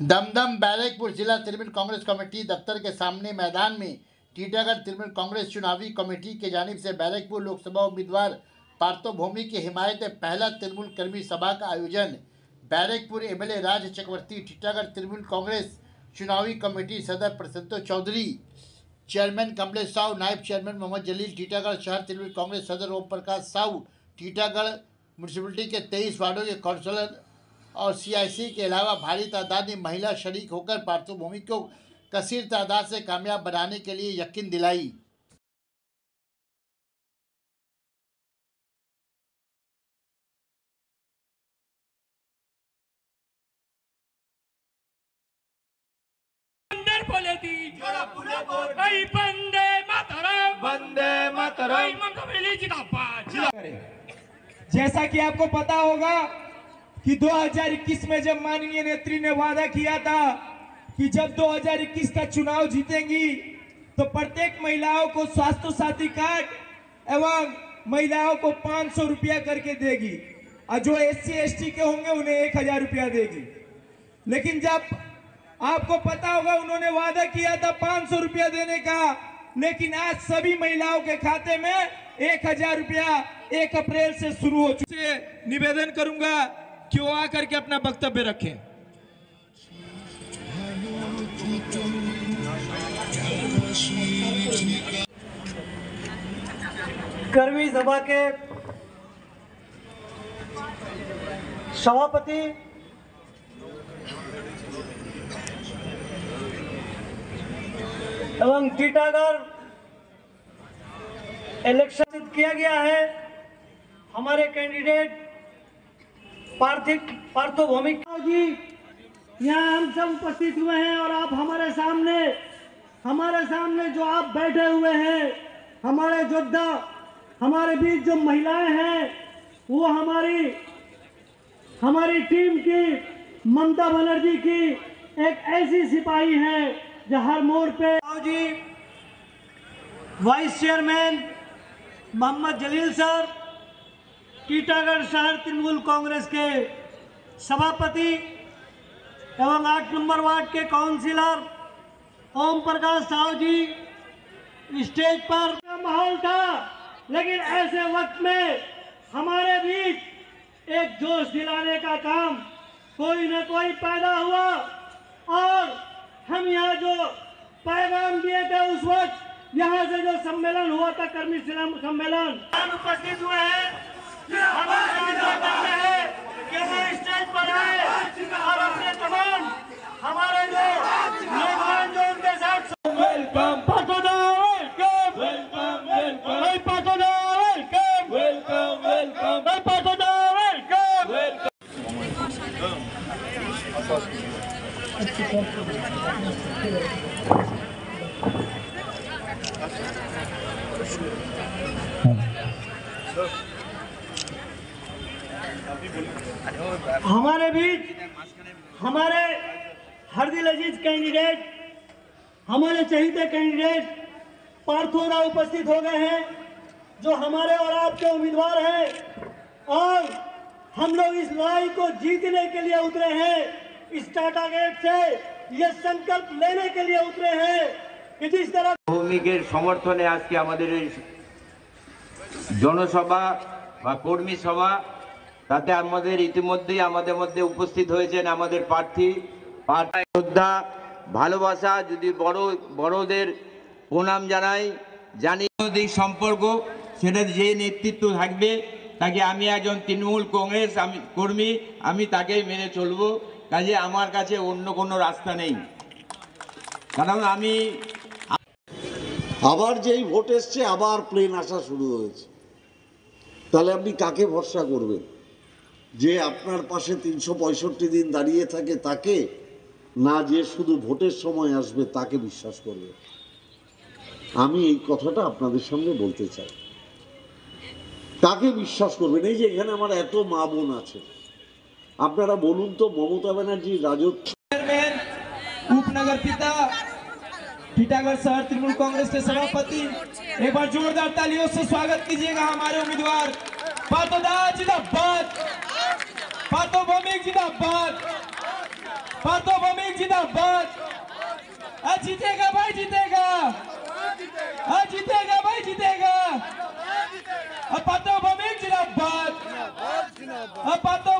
दमदम बैरकपुर जिला तृणमूल कांग्रेस कमेटी दफ्तर के सामने मैदान में टीटागढ़ तृणमूल कांग्रेस चुनावी कमेटी की जानिब से बैरकपुर लोकसभा उम्मीदवार पार्थो भौमिक की हिमायत में पहला तृणमूल कर्मी सभा का आयोजन। बैरकपुर एमएलए राज चक्रवर्ती, टीटागढ़ तृणमूल कांग्रेस चुनावी कमेटी सदर प्रसन्तो चौधरी, चेयरमैन कमलेश साहू, नायब चेयरमैन मोहम्मद जलील, टीटागढ़ शहर तृणमूल कांग्रेस सदर ओम प्रकाश साहू, टीटागढ़ म्यूनसिपलिटी के 23 वार्डों के काउंसलर और सीआईसी के अलावा भारी तादाद में महिला शरीक होकर पार्थो भौमिक को कसीर तादाद से कामयाब बनाने के लिए यकीन दिलाई। जैसा कि आपको पता होगा कि 2021 में जब माननीय नेत्री ने वादा किया था कि जब 2021 का चुनाव जीतेंगी तो प्रत्येक महिलाओं को स्वास्थ्य साथी कार्ड एवं महिलाओं को 500 रुपया करके देगी और जो SC ST के होंगे उन्हें 1000 रुपया देगी। लेकिन जब आपको पता होगा उन्होंने वादा किया था 500 रुपया देने का, लेकिन आज सभी महिलाओं के खाते में 1000 रुपया 1 अप्रैल से शुरू हो चुके हैं। निवेदन करूंगा कि वो आकर के अपना वक्तव्य रखें। कर्मी सभा के सभापति एवं टीटागढ़ इलेक्शन किया गया है। हमारे कैंडिडेट पार्थो भौमिक जी यहाँ हम सब उपस्थित हुए हैं और आप हमारे सामने जो आप बैठे हुए हैं, हमारे योद्धा, हमारे बीच जो महिलाएं हैं वो हमारी टीम की ममता बनर्जी की एक ऐसी सिपाही है जो हर मोड़ पे जी, वाइस चेयरमैन मोहम्मद जलील सर, टीटागढ़ शहर तृणमूल कांग्रेस के सभापति एवं 8 नंबर वार्ड के काउंसिलर ओम प्रकाश साहू जी, स्टेज पर माहौल था, लेकिन ऐसे वक्त में हमारे बीच एक जोश दिलाने का काम कोई न कोई पैदा हुआ और हम यहाँ जो पैगाम दिए थे उस वक्त यहाँ से जो सम्मेलन हुआ था, कर्मी सम्मेलन, हम उपस्थित हुए हैं। स्टेज पर आए और अपने तमाम हमारे जो नौजवान जो उनके साथ welcome Partho welcome welcome welcome Partho welcome welcome welcome Partho welcome. हमारे बीच हमारे हर दिल अजीज कैंडिडेट, हमारे चहीते कैंडिडेट पार्थो राव उपस्थित हो गए हैं जो हमारे और आपके उम्मीदवार हैं और हम लोग इस लड़ाई को जीतने के लिए उतरे हैं। इस टाटा गेट से ये संकल्प लेने के लिए उतरे हैं कि जिस तरह ভৌমিকের সমর্থনে আজকে আমাদের এই জনসভা বা কর্মী সভা, তাতে আমাদের ইতিমধ্যেই আমাদের মধ্যে উপস্থিত হয়েছেন আমাদের প্রার্থী যোদ্ধা, ভালোবাসা, যদি বড়দের প্রণাম জানি সম্পর্ক, সেটা যে নেতৃত্ব থাকবে তাকে আমি একজন তৃণমূল কংগ্রেস কর্মী, আমি তাকেই মেনে চলবো। কাজে আমার কাছে অন্য কোনো রাস্তা নেই, কারণ আমি আবার যেই ভোট এসছে আবার প্লেন আসা শুরু হয়েছে। তাহলে আপনি কাকে ভরসা করবেন? যে আপনার পাশে 365 দিন দাঁড়িয়ে থাকে তাকে, না যে শুধু ভোটের সময় আসবে তাকে বিশ্বাস করবে? আমি এই কথাটা আপনাদের সামনে বলতে চাই। কাকে বিশ্বাস করবেন? এই যে এখানে আমার এত মা বোন আছে, আপনারা বলুন তো, মমতা ব্যানার্জির রাজত্ব उपनगर पिता टीटागढ़ शहर तृणमूल कांग्रेस के सभापति, एक बार जोरदार तालियों से स्वागत कीजिएगा हमारे उम्मीदवार पार्थो जिंदाबाद, पार्थो भौमिक जिंदाबाद। पार्थो भौमिक जिंदाबाद। जीतेगा भाई जीतेगा, जीतेगा भाई जीतेगा। पार्थो भौमिक जिंदाबाद, पार्थो